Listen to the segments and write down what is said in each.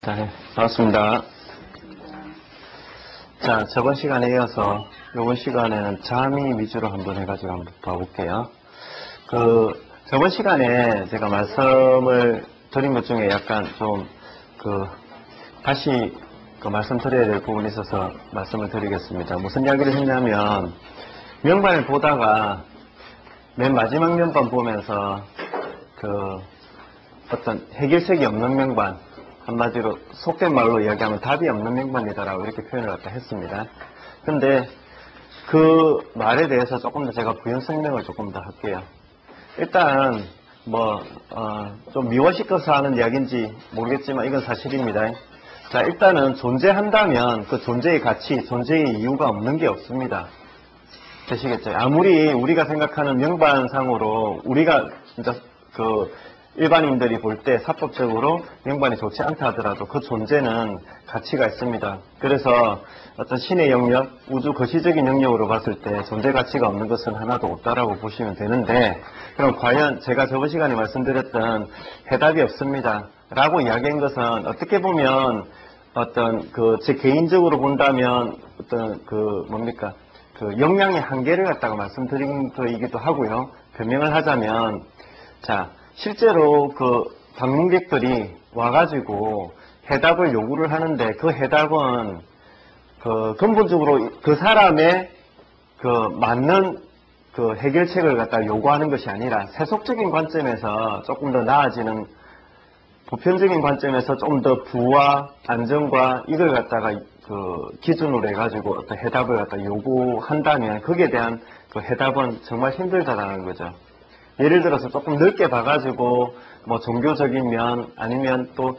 자, 반갑습니다. 자, 저번 시간에 이어서 이번 시간에는 잠이 위주로 한번 해가지고 한번 봐볼게요. 저번 시간에 제가 말씀을 드린 것 중에 약간 좀 다시 말씀드려야 될 부분이 있어서 말씀을 드리겠습니다. 무슨 이야기를 했냐면, 명반을 보다가 맨 마지막 명반 보면서 어떤 해결책이 없는 명반, 한마디로 속된 말로 이야기하면 답이 없는 명반이다라고 이렇게 표현을 갖다 했습니다. 근데 그 말에 대해서 조금 더 제가 부연 설명을 조금 더 할게요. 일단 좀 미워시켜서 하는 이야기인지 모르겠지만 이건 사실입니다. 자, 일단은 존재한다면 그 존재의 가치, 존재의 이유가 없는 게 없습니다. 되시겠죠? 아무리 우리가 생각하는 명반상으로 우리가 진짜 일반인들이 볼 때 사법적으로 명반이 좋지 않다 하더라도 그 존재는 가치가 있습니다. 그래서 어떤 신의 영역, 우주 거시적인 영역으로 봤을 때 존재 가치가 없는 것은 하나도 없다라고 보시면 되는데, 그럼 과연 제가 저번 시간에 말씀드렸던 해답이 없습니다 라고 이야기한 것은 어떻게 보면 제 개인적으로 본다면 역량의 한계를 갖다가 말씀드린 거이기도 하고요. 변명을 하자면, 자, 실제로 방문객들이 와가지고 해답을 요구를 하는데 그 해답은 근본적으로 그 사람의 맞는 해결책을 갖다가 요구하는 것이 아니라 세속적인 관점에서 조금 더 나아지는, 보편적인 관점에서 좀 더 부와 안정과 이걸 갖다가 기준으로 해가지고 어떤 해답을 갖다가 요구한다면 거기에 대한 해답은 정말 힘들다라는 거죠. 예를 들어서 조금 넓게 봐가지고 종교적인 면, 아니면 또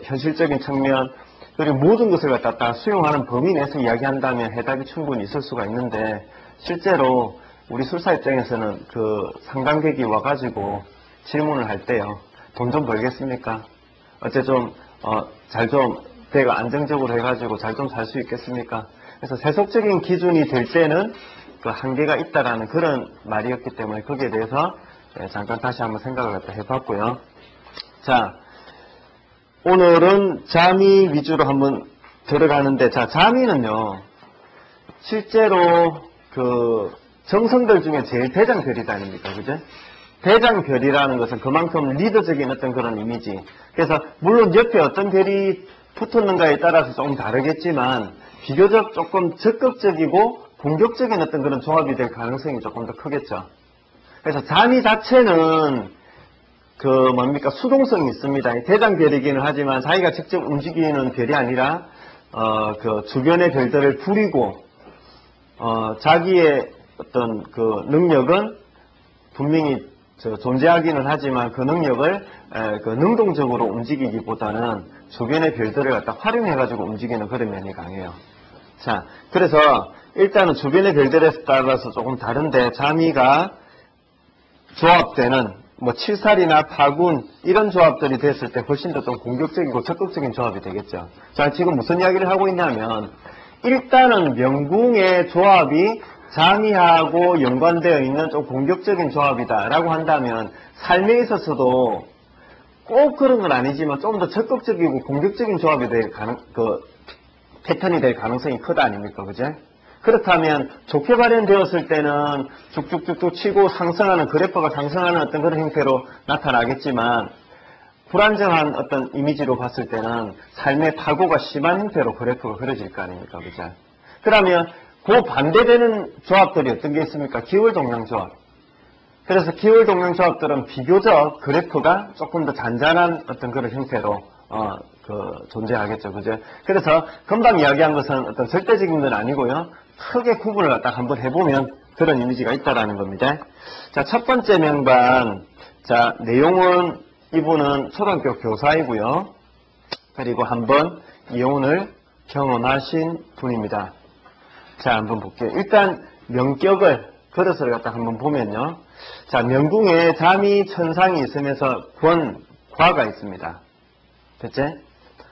현실적인 측면, 그리고 모든 것을 갖다 수용하는 범위 내에서 이야기한다면 해답이 충분히 있을 수가 있는데, 실제로 우리 술사 입장에서는 상담객이 와가지고 질문을 할 때요, 돈 좀 벌겠습니까? 어째 내가 안정적으로 해가지고 잘 좀 살 수 있겠습니까? 그래서 세속적인 기준이 될 때는 한계가 있다라는 그런 말이었기 때문에 거기에 대해서 잠깐 다시 한번 생각을 갖다 해봤고요. 자, 오늘은 잠이 위주로 한번 들어가는데, 자, 잠이는요, 실제로 정성들 중에 제일 대장별이다 아닙니까? 그죠? 대장별이라는 것은 그만큼 리더적인 어떤 그런 이미지. 그래서 물론 옆에 어떤 별이 붙었는가에 따라서 조금 다르겠지만 비교적 조금 적극적이고 공격적인 어떤 그런 조합이 될 가능성이 조금 더 크겠죠. 그래서 잠이 자체는 수동성이 있습니다. 대장별이기는 하지만 자기가 직접 움직이는 별이 아니라 주변의 별들을 부리고 자기의 어떤 능력은 분명히 존재하기는 하지만 그 능력을 능동적으로 움직이기보다는 주변의 별들을 갖다 활용해가지고 움직이는 그런 면이 강해요. 자, 그래서 일단은 주변의 별들에 따라서 조금 다른데, 잠이가 조합되는 칠살이나 파군 이런 조합들이 됐을 때 훨씬 더 좀 공격적이고 적극적인 조합이 되겠죠. 자, 지금 무슨 이야기를 하고 있냐면, 일단은 명궁의 조합이 잠이하고 연관되어 있는 좀 공격적인 조합이다 라고 한다면, 삶에 있어서도 꼭 그런 건 아니지만 좀 더 적극적이고 공격적인 조합이 될 패턴이 될 가능성이 크다 아닙니까? 그죠? 그렇다면 좋게 발현되었을 때는 쭉쭉쭉쭉 치고 상승하는, 그래프가 상승하는 어떤 그런 형태로 나타나겠지만, 불안정한 어떤 이미지로 봤을 때는 삶의 파고가 심한 형태로 그래프가 그려질 거 아닙니까? 그죠? 그러면 그 반대되는 조합들이 어떤 게 있습니까? 기울동량 조합. 그래서 기울동량 조합들은 비교적 그래프가 조금 더 잔잔한 어떤 그런 형태로 존재하겠죠. 그죠? 그래서 금방 이야기한 것은 어떤 절대적인 건 아니고요, 크게 구분을 갖다 한번 해보면 그런 이미지가 있다라는 겁니다. 자, 첫 번째 명반. 자, 내용은 이분은 초등학교 교사이고요. 그리고 한번 이혼을 경험하신 분입니다. 자, 한번 볼게요. 일단 명격을, 그릇을 갖다 한번 보면요. 자, 명궁에 잠이 천상이 있으면서 과가 있습니다. 됐지?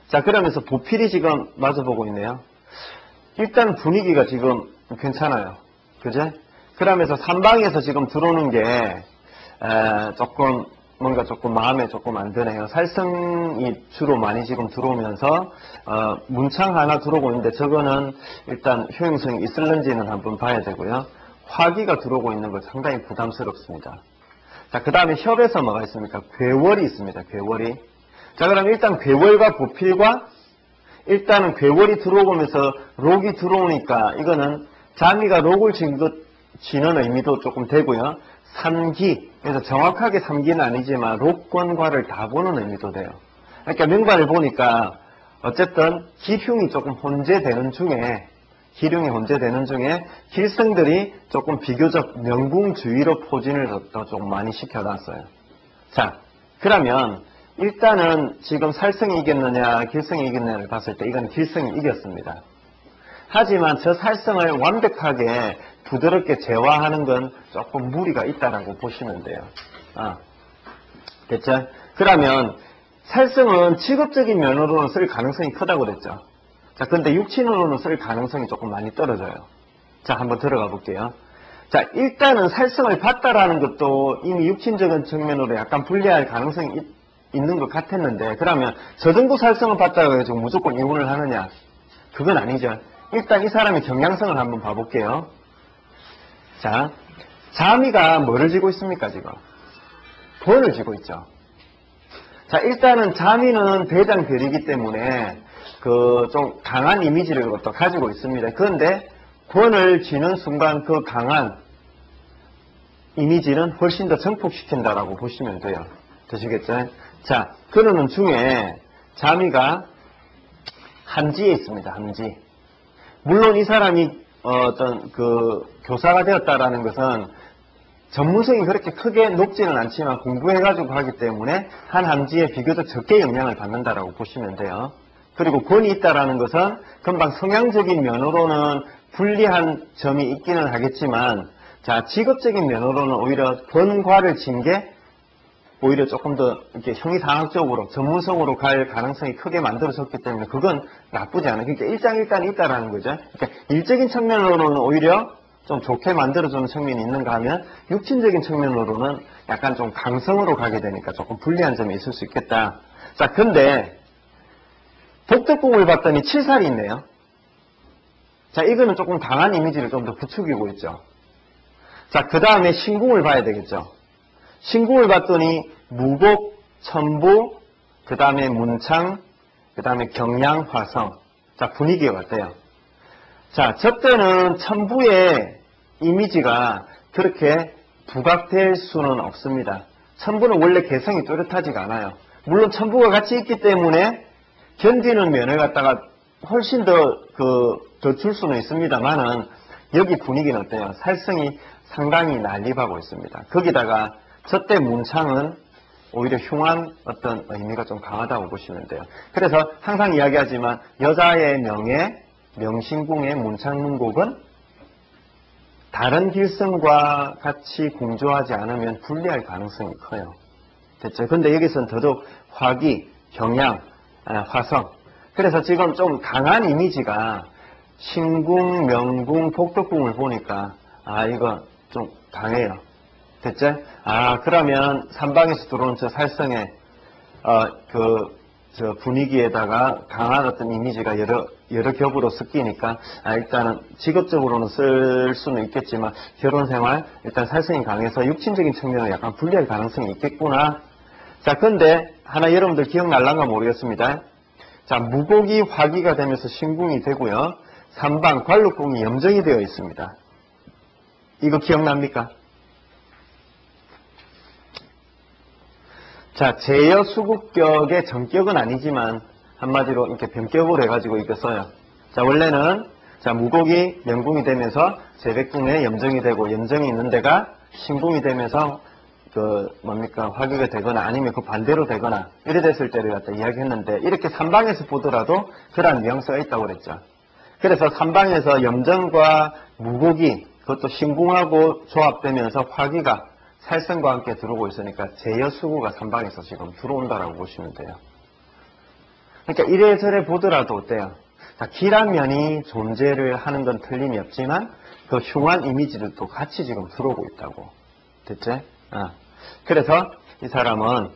자, 그러면서 보필이 지금 마주보고 있네요. 일단 분위기가 지금 괜찮아요. 그죠? 그러면서 삼방에서 지금 들어오는 게 조금 뭔가 조금 마음에 조금 안 드네요. 살성이 주로 많이 지금 들어오면서 문창 하나 들어오고 있는데 저거는 일단 효용성이 있을는지는 한번 봐야 되고요. 화기가 들어오고 있는 거 상당히 부담스럽습니다. 자, 그 다음에 협에서 뭐가 있습니까? 괴월이 있습니다. 괴월이. 자, 그럼 일단 괴월과 보필과 일단은 괴월이 들어오면서 록이 들어오니까 이거는 자미가 록을 쥐는 의미도 조금 되고요. 삼기, 그래서 정확하게 삼기는 아니지만 록권과를 다 보는 의미도 돼요. 그러니까 명반을 보니까 어쨌든 기흉이 조금 혼재되는 중에 길성들이 조금 비교적 명궁주의로 포진을 더 조금 많이 시켜놨어요. 자, 그러면 일단은 지금 살성이 이겼느냐 길성이 이겼느냐를 봤을 때 이건 길성이 이겼습니다. 하지만 저 살성을 완벽하게 부드럽게 제화하는 건 조금 무리가 있다라고 보시면 돼요. 됐죠? 그러면 살성은 직업적인 면으로는 쓸 가능성이 크다고 그랬죠. 자, 근데 육친으로는 쓸 가능성이 조금 많이 떨어져요. 자, 한번 들어가 볼게요. 자, 일단은 살성을 봤다라는 것도 이미 육친적인 측면으로 약간 불리할 가능성이 있는 것 같았는데, 그러면 저 정도 살성을 봤다고 해서 무조건 이혼을 하느냐? 그건 아니죠. 일단 이 사람의 경향성을 한번 봐볼게요. 자, 자미가 뭐를 쥐고 있습니까, 지금? 권을 쥐고 있죠. 자, 일단은 자미는 대장별이기 때문에 좀 강한 이미지를 또 가지고 있습니다. 그런데 권을 쥐는 순간 그 강한 이미지는 훨씬 더 증폭시킨다라고 보시면 돼요. 되시겠죠? 자, 그러는 중에 자미가 함지에 있습니다. 함지. 물론 이 사람이 어떤 교사가 되었다라는 것은 전문성이 그렇게 크게 높지는 않지만 공부해가지고 하기 때문에 한 함지에 비교적 적게 영향을 받는다라고 보시면 돼요. 그리고 권이 있다라는 것은 금방 성향적인 면으로는 불리한 점이 있기는 하겠지만, 자, 직업적인 면으로는 오히려 권과를 진 게 오히려 조금 더 이렇게 형이상학적으로 전문성으로 갈 가능성이 크게 만들어졌기 때문에 그건 나쁘지 않아요. 그러니까 일장일단이 있다라는 거죠. 그러니까 일적인 측면으로는 오히려 좀 좋게 만들어주는 측면이 있는가 하면 육친적인 측면으로는 약간 좀 강성으로 가게 되니까 조금 불리한 점이 있을 수 있겠다. 자, 근데 복덕궁을 봤더니 7살이 있네요. 자, 이거는 조금 강한 이미지를 좀 더 부추기고 있죠. 자, 그 다음에 신궁을 봐야 되겠죠. 신궁을 봤더니 무곡, 천부, 그 다음에 문창, 그 다음에 경량, 화성. 자, 분위기가 어때요? 자, 저 때는 천부의 이미지가 그렇게 부각될 수는 없습니다. 천부는 원래 개성이 뚜렷하지가 않아요. 물론 천부가 같이 있기 때문에 견디는 면을 갖다가 훨씬 더 줄 수는 있습니다만은 여기 분위기는 어때요? 살성이 상당히 난립하고 있습니다. 거기다가 저때 문창은 오히려 흉한 어떤 의미가 좀 강하다고 보시면 돼요. 그래서 항상 이야기하지만 여자의 명예, 명신궁의 문창문곡은 다른 길성과 같이 공조하지 않으면 불리할 가능성이 커요. 됐죠? 근데 여기서는 더더욱 화기, 경양, 화성. 그래서 지금 좀 강한 이미지가 신궁, 명궁, 복덕궁을 보니까 이거 좀 강해요. 됐죠? 그러면 삼방에서 들어온 저 살성의 저 분위기에다가 강한 어떤 이미지가 여러 겹으로 섞이니까 일단은 직업적으로는 쓸 수는 있겠지만 결혼 생활 일단 살성이 강해서 육친적인 측면은 약간 불리할 가능성이 있겠구나. 자, 근데 하나 여러분들 기억날란가 모르겠습니다. 자, 무곡이 화기가 되면서 신궁이 되고요. 삼방 관록궁이 염정이 되어 있습니다. 이거 기억납니까? 자, 제여 수국격의 정격은 아니지만 한마디로 이렇게 변격으로 해가지고 이렇게 써요. 자, 원래는 무곡이 명궁이 되면서 제백궁에 염정이 되고 염정이 있는 데가 신궁이 되면서 화기가 되거나 아니면 그 반대로 되거나 이래 됐을 때를 갖다 이야기했는데 이렇게 삼방에서 보더라도 그러한 뉘앙스가 있다고 그랬죠. 그래서 삼방에서 염정과 무곡이 그것도 신궁하고 조합되면서 화기가 살성과 함께 들어오고 있으니까 제여수구가 삼방에서 지금 들어온다라고 보시면 돼요. 그러니까 이래저래 보더라도 어때요? 자, 길한 면이 존재를 하는 건 틀림이 없지만 그 흉한 이미지를 또 같이 지금 들어오고 있다고. 됐지? 그래서 이 사람은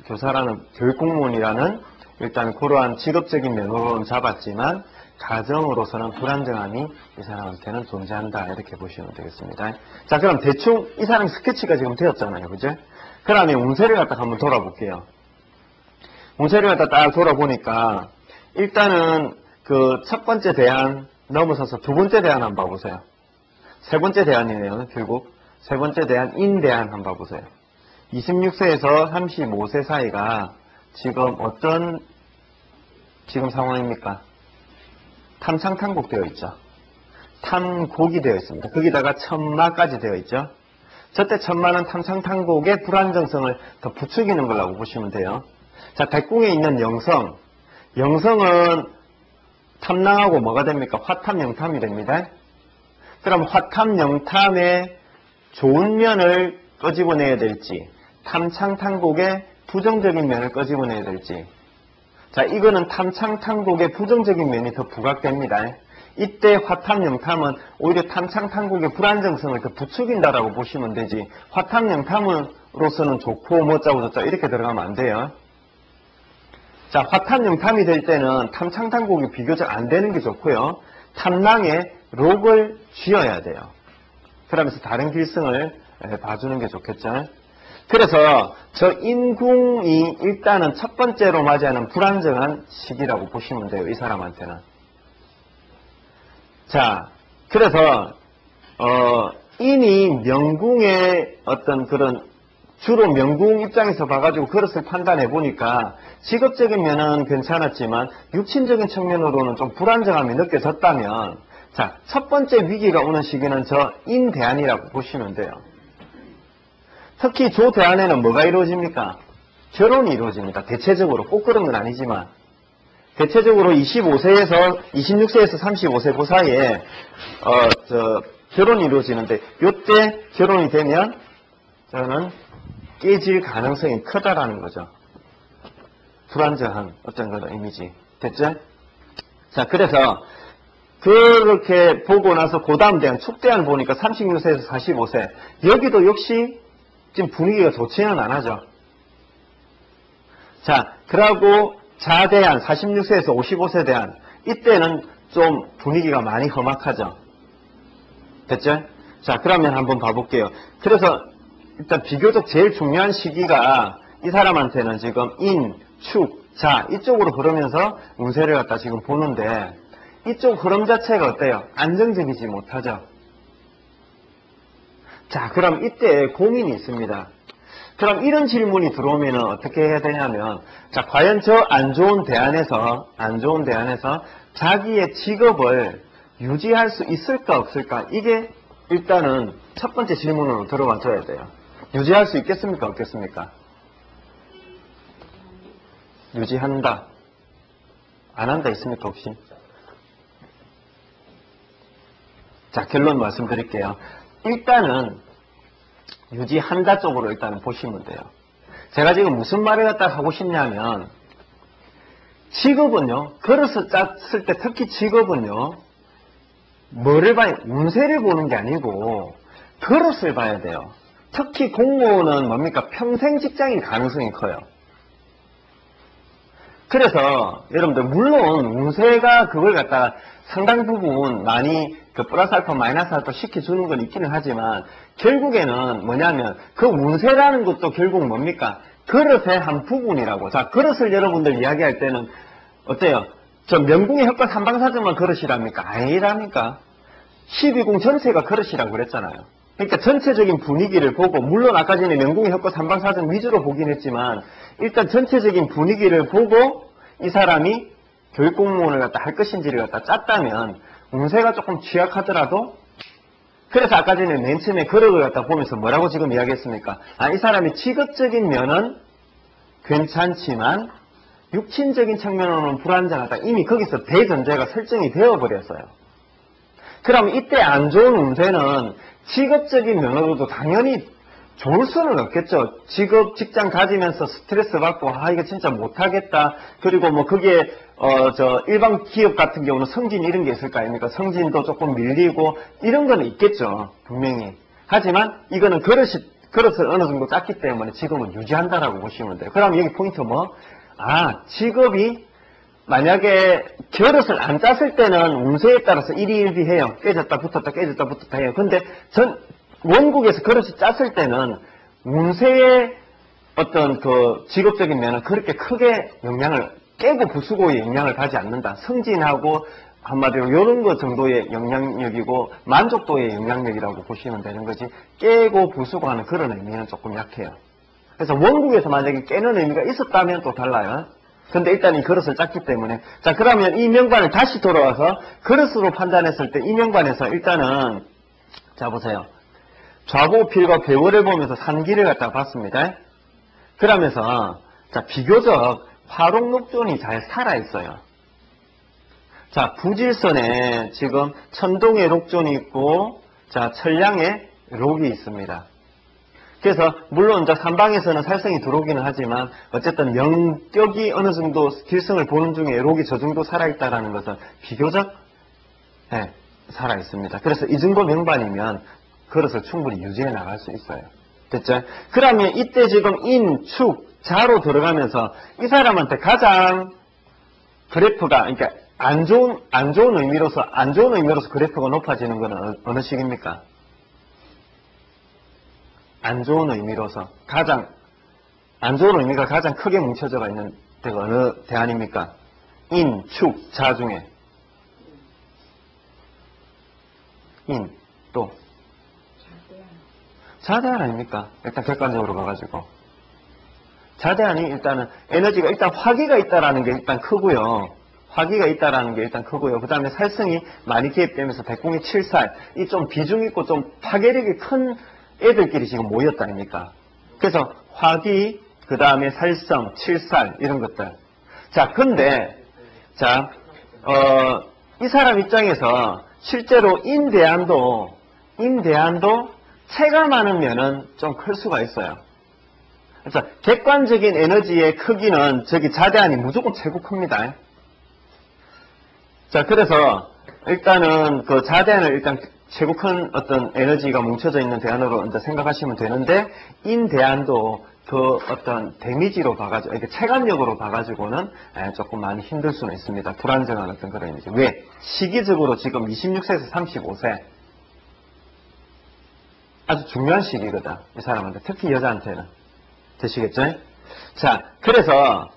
교사라는 교육공무원이라는 일단 그러한 직업적인 면으로는 잡았지만 가정으로서는 불안정함이 이 사람한테는 존재한다 이렇게 보시면 되겠습니다. 자, 그럼 대충 이 사람 스케치가 지금 되었잖아요, 그죠? 그러면 운세를 갖다 한번 돌아볼게요. 운세를 갖다 딱 돌아보니까 일단은 그 첫 번째 대안 넘어서서 두 번째 대안 한번 봐보세요. 세 번째 대안이네요, 결국. 세 번째 대안, 인대안 한번 봐보세요. 26세에서 35세 사이가 지금 어떤 지금 상황입니까? 탐창탄곡 되어 있죠. 탐곡이 되어 있습니다. 거기다가 천마까지 되어 있죠. 저때 천마는 탐창탄곡의 불안정성을 더 부추기는 거라고 보시면 돼요. 자, 백궁에 있는 영성. 영성은 탐랑하고 뭐가 됩니까? 화탐, 영탐이 됩니다. 그럼 화탐, 영탐의 좋은 면을 끄집어내야 될지, 탐창탄곡의 부정적인 면을 끄집어내야 될지. 자, 이거는 탐창탄곡의 부정적인 면이 더 부각됩니다. 이때 화탐, 영탐은 오히려 탐창탄곡의 불안정성을 더 부추긴다라고 보시면 되지, 화탐, 영탐으로서는 좋고 뭐짜고 저짜고 이렇게 들어가면 안 돼요. 자, 화탐, 영탐이 될 때는 탐창탄곡이 비교적 안 되는 게 좋고요. 탐랑에 록을 쥐어야 돼요. 그러면서 다른 길성을 봐주는 게 좋겠죠. 그래서 저 인궁이 일단은 첫 번째로 맞이하는 불안정한 시기라고 보시면 돼요, 이 사람한테는. 자, 그래서 인이 명궁의 어떤 그런 주로 명궁 입장에서 봐가지고 그것을 판단해 보니까 직업적인 면은 괜찮았지만 육신적인 측면으로는 좀 불안정함이 느껴졌다면, 자, 첫 번째 위기가 오는 시기는 저 인대안이라고 보시면 돼요. 특히 조대안에는 뭐가 이루어집니까? 결혼이 이루어집니다. 대체적으로 꼭 그런 건 아니지만 대체적으로 26세에서 35세 그 사이에 결혼이 이루어지는데, 이때 결혼이 되면 저는 깨질 가능성이 크다라는 거죠. 불안정한 어떤 그런 이미지. 됐죠? 자, 그래서 그렇게 보고 나서 그 다음 대안, 축대안 보니까 36세에서 45세. 여기도 역시 지금 분위기가 좋지는 않아죠. 자, 그러고 자대안, 46세에서 55세 대안. 이때는 좀 분위기가 많이 험악하죠. 됐죠? 자, 그러면 한번 봐볼게요. 그래서 일단 비교적 제일 중요한 시기가 이 사람한테는 지금 인, 축, 자 이쪽으로 흐르면서 운세를 갖다 지금 보는데, 이쪽 흐름 자체가 어때요? 안정적이지 못하죠. 자, 그럼 이때 고민이 있습니다. 그럼 이런 질문이 들어오면 어떻게 해야 되냐면, 자, 과연 저 안 좋은 대안에서 자기의 직업을 유지할 수 있을까 없을까? 이게 일단은 첫 번째 질문으로 들어가 줘야 돼요. 유지할 수 있겠습니까? 없겠습니까? 유지한다. 안 한다 있습니까? 혹시? 자, 결론 말씀드릴게요. 일단은 유지한다 쪽으로 일단은 보시면 돼요. 제가 지금 무슨 말을 갖다 하고 싶냐면, 직업은요, 그릇을 짰을 때 특히 직업은요, 뭐를 봐요? 운세를 보는 게 아니고 그릇을 봐야 돼요. 특히 공무원은 뭡니까? 평생 직장인 가능성이 커요. 그래서 여러분들 물론 운세가 그걸 갖다가 상당 부분 많이 그 플러스 알파 마이너스 알파 시켜주는 건 있기는 하지만, 결국에는 뭐냐면 그 운세라는 것도 결국 뭡니까? 그릇의 한 부분이라고. 자, 그릇을 여러분들 이야기할 때는 어때요? 저 명궁의 혁과 삼방사정만 그릇이랍니까? 아니라니까. 12궁 전체가 그릇이라고 그랬잖아요. 그러니까 전체적인 분위기를 보고, 물론 아까 전에 명궁의 혁과 삼방사정 위주로 보긴 했지만, 일단 전체적인 분위기를 보고 이 사람이 교육공무원을 갖다 할 것인지를 갖다 짰다면 운세가 조금 취약하더라도, 그래서 아까 전에 맨 처음에 그릇을 갖다 보면서 뭐라고 지금 이야기했습니까? 이 사람이 직업적인 면은 괜찮지만 육신적인 측면으로는 불안정하다. 이미 거기서 대전제가 설정이 되어버렸어요. 그럼 이때 안 좋은 운세는 직업적인 면으로도 당연히 좋을 수는 없겠죠. 직장 가지면서 스트레스 받고, 이거 진짜 못하겠다. 그리고 뭐 그게 일반 기업 같은 경우는 승진 이런 게 있을 거 아닙니까? 승진도 조금 밀리고 이런 거는 있겠죠, 분명히. 하지만 이거는 그릇을 어느 정도 짰기 때문에 지금은 유지한다라고 보시면 돼요. 그럼 여기 포인트 뭐? 직업이 만약에 그릇을 안 짰을 때는 운세에 따라서 일희일비해요. 깨졌다 붙었다 깨졌다 붙었다 해요. 근데 원국에서 그릇을 짰을 때는 운세의 어떤 그 직업적인 면은 그렇게 크게 영향을 깨고 부수고의 영향을 가지 않는다. 승진하고 한마디로 이런 것 정도의 영향력이고 만족도의 영향력이라고 보시면 되는 거지 깨고 부수고 하는 그런 의미는 조금 약해요. 그래서 원국에서 만약에 깨는 의미가 있었다면 또 달라요. 근데 일단 이 그릇을 짰기 때문에 자 그러면 이 명반을 다시 돌아와서 그릇으로 판단했을 때 이 명반에서 일단은 자 보세요. 좌보필과 배월을 보면서 산기를 갖다가 봤습니다. 그러면서 자 비교적 화록록존이 잘 살아있어요. 자 부질선에 지금 천동에 록존이 있고 자 천량에 록이 있습니다. 그래서 물론 이제 삼방에서는 살성이 들어오기는 하지만 어쨌든 명격이 어느 정도 길성을 보는 중에 록이 저 정도 살아있다라는 것은 비교적 살아있습니다. 그래서 이 정도 명반이면 그릇을 충분히 유지해 나갈 수 있어요. 됐죠? 그러면 이때 지금 인, 축, 자로 들어가면서 이 사람한테 가장 그래프가 그러니까 안 좋은 의미로서 그래프가 높아지는 것은 어느 시기입니까? 안 좋은 의미로서 가장 안 좋은 의미가 가장 크게 뭉쳐져 있는 데가 어느 대안입니까? 인, 축, 자 중에 인, 또 자대안 아닙니까? 일단 객관적으로 봐가지고 자대안이 일단은 에너지가 일단 화기가 있다라는 게 일단 크고요. 화기가 있다라는 게 일단 크고요. 그 다음에 살성이 많이 개입되면서 백궁이 7살 이 좀 비중 있고 좀 파괴력이 큰 애들끼리 지금 모였다 아닙니까? 그래서 화기, 그 다음에 살성, 7살 이런 것들. 자, 근데 이 사람 입장에서 실제로 인대안도 체감하는 면은 좀 클 수가 있어요. 그래서 객관적인 에너지의 크기는 저기 자대안이 무조건 최고 큽니다. 자, 그래서 일단은 그 자대안을 일단 최고 큰 어떤 에너지가 뭉쳐져 있는 대안으로 이제 생각하시면 되는데 인대안도 그 어떤 데미지로 봐가지고 이렇게 체감력으로 봐가지고는 조금 많이 힘들 수는 있습니다. 불안정한 어떤 그런 에너지. 왜? 시기적으로 지금 26세에서 35세 아주 중요한 시기거든. 이 사람한테 특히 여자한테는 되시겠죠? 자, 그래서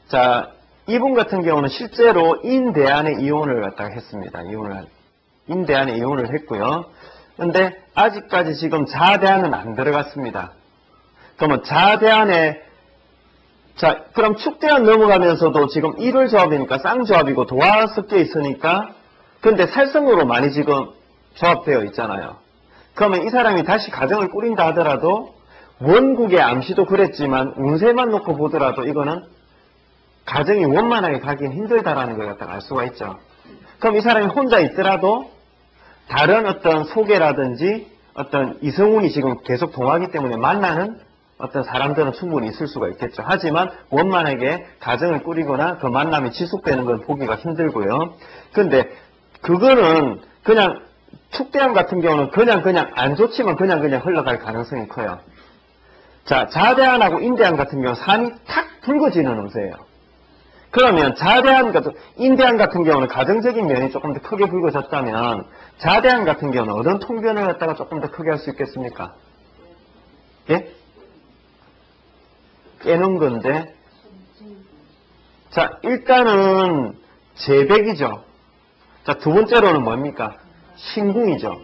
자 이분 같은 경우는 실제로 인대안의 이혼을 갖다가 했습니다. 인대안에 이혼을 했고요. 근데 아직까지 지금 자대안은 안 들어갔습니다. 그러면 자대안에 그럼 축대안 넘어가면서도 지금 일월 조합이니까 쌍조합이고 도화 섞여 있으니까 근데 살성으로 많이 지금 조합되어 있잖아요. 그러면 이 사람이 다시 가정을 꾸린다 하더라도 원국의 암시도 그랬지만 운세만 놓고 보더라도 이거는 가정이 원만하게 가긴 힘들다라는 걸 갖다가 알 수가 있죠. 그럼 이 사람이 혼자 있더라도 다른 어떤 소개라든지 어떤 이성운이 지금 계속 동하기 때문에 만나는 어떤 사람들은 충분히 있을 수가 있겠죠. 하지만 원만하게 가정을 꾸리거나 그 만남이 지속되는 건 보기가 힘들고요. 근데 그거는 그냥 축대암 같은 경우는 그냥 안 좋지만 그냥 흘러갈 가능성이 커요. 자, 자대안하고 인대안 같은 경우는 산이 탁 붉어지는 운세예요. 그러면 인대안 같은 경우는 가정적인 면이 조금 더 크게 붉어졌다면 자대안 같은 경우는 어떤 통변을 갖다가 조금 더 크게 할 수 있겠습니까? 예? 깨는 건데 자, 일단은 재백이죠. 자, 두 번째로는 뭡니까? 신궁이죠.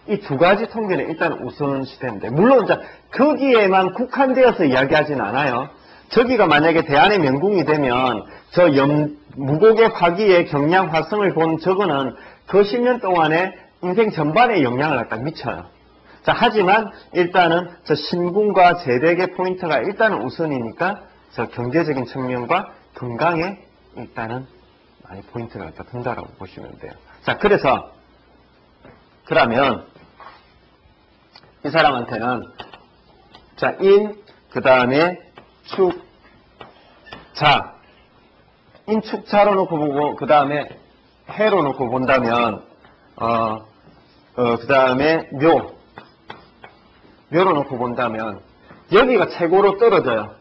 이 두 가지 통계는 일단 우선시되는데 물론 거기에만 국한되어서 이야기하진 않아요. 저기가 만약에 대안의 명궁이 되면 저 무곡의 화기의 경량 화성을 본 저거는 그 10년 동안에 인생 전반에 영향을 갖다 미쳐요. 자, 하지만 일단은 저 신궁과 재백의 포인트가 일단은 우선이니까 저 경제적인 측면과 건강에 일단은 많이 포인트가 갖다 둔다라고 보시면 돼요. 자, 그러면 이 사람한테는 그 다음에 축, 자, 인축자로 놓고 보고 그 다음에 해로 놓고 본다면 그 다음에 열어놓고 본다면 여기가 최고로 떨어져요.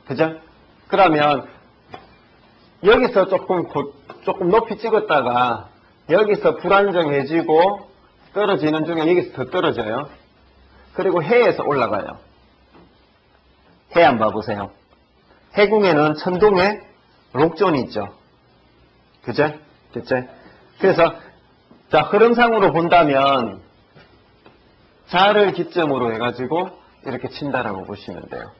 그죠? 그러면 여기서 조금 높이 찍었다가 여기서 불안정해지고 떨어지는 중에 여기서 더 떨어져요. 그리고 해에서 올라가요. 해 한번 봐보세요. 해궁에는 천동에 록존이 있죠. 그죠? 됐죠? 그래서 자, 흐름상으로 본다면 자를 기점으로 해가지고 이렇게 친다라고 보시면 돼요.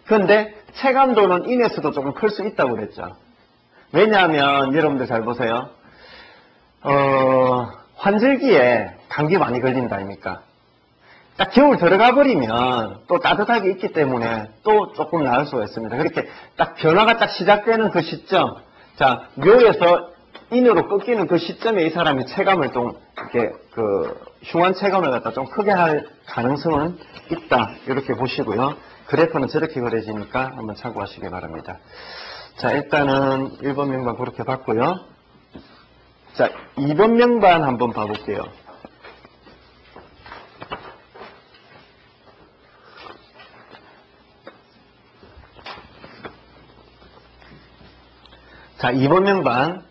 그런데 체감도는 인에서도 조금 클 수 있다고 그랬죠. 왜냐하면 여러분들 잘 보세요. 환절기에 감기 많이 걸린다 아닙니까? 딱 겨울 들어가 버리면 또 따뜻하게 있기 때문에 또 조금 나을 수가 있습니다. 그렇게 딱 변화가 딱 시작되는 그 시점, 자, 묘에서 인으로 꺾이는 그 시점에 이 사람이 체감을 좀 이렇게 흉한 체감을 갖다 좀 크게 할 가능성은 있다. 이렇게 보시고요. 그래프는 저렇게 그려지니까 한번 참고하시기 바랍니다. 자, 일단은 1번 명반 그렇게 봤고요. 자, 2번 명반 한번 봐볼게요. 자, 2번 명반.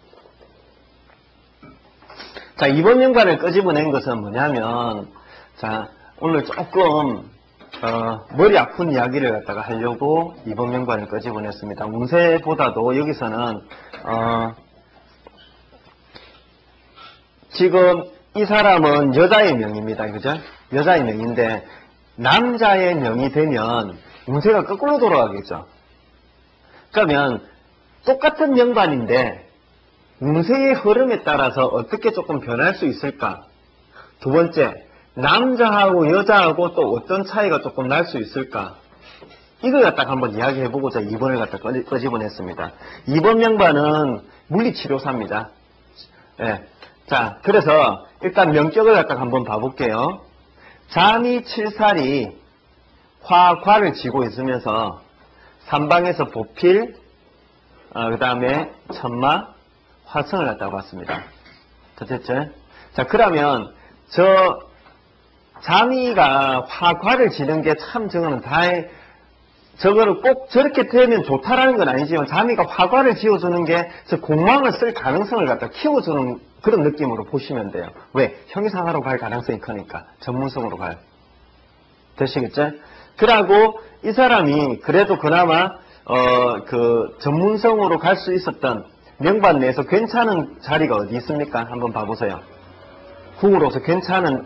자, 2번 명반을 끄집어낸 것은 뭐냐면, 자, 오늘 조금, 머리 아픈 이야기를 갖다가 하려고 2번 명반을 끄집어냈습니다. 운세보다도 여기서는, 지금 이 사람은 여자의 명입니다. 그죠? 여자의 명인데, 남자의 명이 되면 운세가 거꾸로 돌아가겠죠. 그러면, 똑같은 명반인데 운세의 흐름에 따라서 어떻게 조금 변할 수 있을까? 두 번째, 남자하고 여자하고 또 어떤 차이가 조금 날 수 있을까? 이걸 갖다가 한번 이야기해보고자 2번을 갖다 끄집어냈습니다. 2번 명반은 물리치료사입니다. 네. 자, 그래서 일단 명격을 갖다가 한번 봐볼게요. 잠이 7살이 화과를 쥐고 있으면서 삼방에서 보필, 그 다음에 천마, 화성을 갖다가 봤습니다. 됐죠? 자, 그러면 자미가 화과를 지는 게 참 저거는 저거를 꼭 저렇게 되면 좋다라는 건 아니지만 자미가 화과를 지어주는 게 저 공망을 쓸 가능성을 갖다 키워주는 그런 느낌으로 보시면 돼요. 왜? 형이상하로 갈 가능성이 크니까. 전문성으로 갈. 되시겠죠? 그러고 이 사람이 그래도 그나마 전문성으로 갈 수 있었던 명반 내에서 괜찮은 자리가 어디 있습니까? 한번 봐보세요. 궁으로서 괜찮은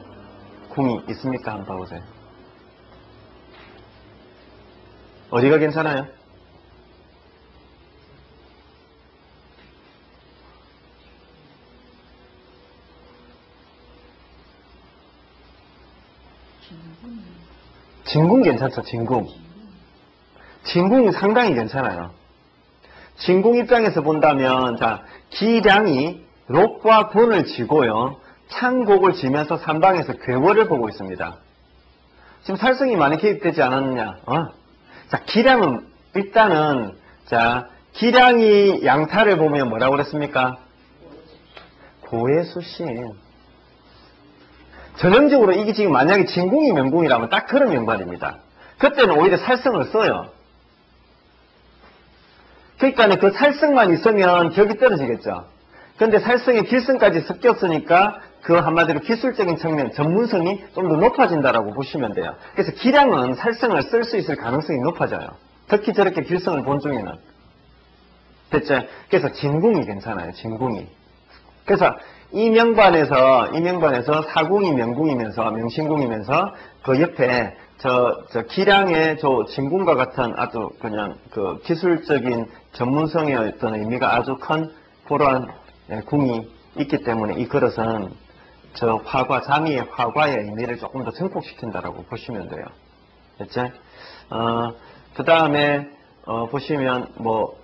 궁이 있습니까? 한번 봐보세요. 어디가 괜찮아요? 진궁 괜찮죠, 진궁. 진궁이 상당히 괜찮아요. 진궁 입장에서 본다면, 자, 기량이 록과 돈을 쥐고요, 창곡을 지면서 삼방에서 괴월을 보고 있습니다. 지금 살성이 많이 개입되지 않았느냐? 자, 기량은, 일단은, 자, 기량이 양타를 보면 뭐라고 그랬습니까? 고해수신. 전형적으로 이게 지금 만약에 진궁이 명궁이라면 딱 그런 명반입니다. 그때는 오히려 살성을 써요. 그러니까 그 살성만 있으면 격이 떨어지겠죠. 그런데 살성에 기성까지 섞였으니까 그 한마디로 기술적인 측면, 전문성이 좀 더 높아진다라고 보시면 돼요. 그래서 기량은 살성을 쓸 수 있을 가능성이 높아져요. 특히 저렇게 기성을 본 중에는. 됐죠? 그래서 진궁이 괜찮아요. 진궁이. 그래서 이 명반에서 사궁이 명궁이면서 명신궁이면서 그 옆에 기량의 진궁과 같은 아주 그냥 그 기술적인 전문성의 어떤 의미가 아주 큰 그러한 궁이 있기 때문에 이 그릇은 자미의 화과의 의미를 조금 더 증폭시킨다라고 보시면 돼요. 됐죠? 그 다음에 보시면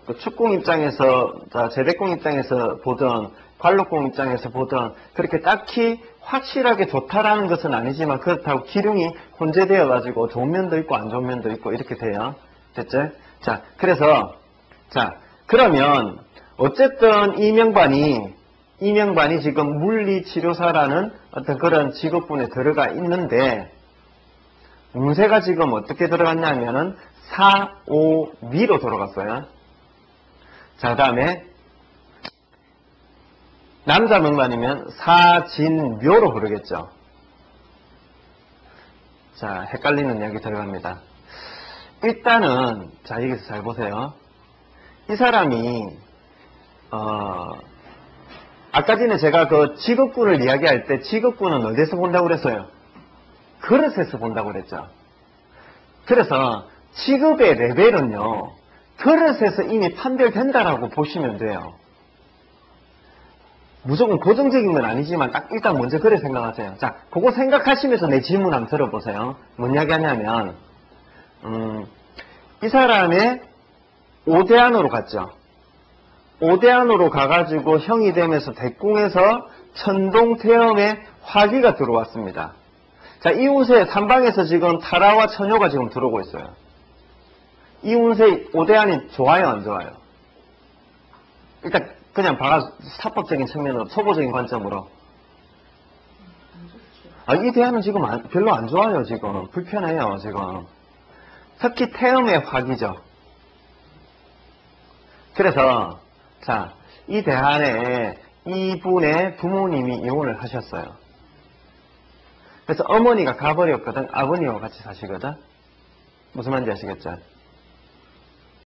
그 축궁 입장에서, 재대궁 입장에서 보던, 관록궁 입장에서 보던 그렇게 딱히 확실하게 좋다라는 것은 아니지만 그렇다고 기륭이 혼재되어 가지고 좋은 면도 있고 안 좋은 면도 있고 이렇게 돼요. 됐죠? 자, 그래서 그러면 어쨌든 이 명반이 지금 물리치료사라는 어떤 그런 직업군에 들어가 있는데 운세가 지금 어떻게 들어갔냐면은 4, 5, 미로 들어갔어요. 자, 그 다음에 남자 명간이면 사진묘로 흐르겠죠. 자, 헷갈리는 이야기 들어갑니다. 일단은 자, 여기서 잘 보세요. 이 사람이 아까 전에 제가 그 직업군을 이야기할 때 직업군은 어디서 본다고 그랬어요? 그릇에서 본다고 그랬죠. 그래서 직업의 레벨은요, 그릇에서 이미 판별된다라고 보시면 돼요. 무조건 고정적인 건 아니지만 딱 일단 먼저 그래 생각하세요. 자, 그거 생각하시면서 내 질문 한번 들어보세요. 뭔 이야기 하냐면 이 사람의 오대안으로 갔죠. 오대안으로 가가지고 형이 되면서 대궁에서 천동태엄의 화기가 들어왔습니다. 자, 이 운세 3방에서 지금 타라와 처녀가 지금 들어오고 있어요. 이 운세 오대안이 좋아요, 안 좋아요? 일단 그냥 사법적인 측면으로, 초보적인 관점으로. 이 대안은 지금 별로 안 좋아요, 지금. 불편해요, 지금. 특히 태음의 화기죠. 그래서, 자, 이 대안에 이분의 부모님이 이혼을 하셨어요. 그래서 어머니가 가버렸거든. 아버님과 같이 사시거든. 무슨 말인지 아시겠죠?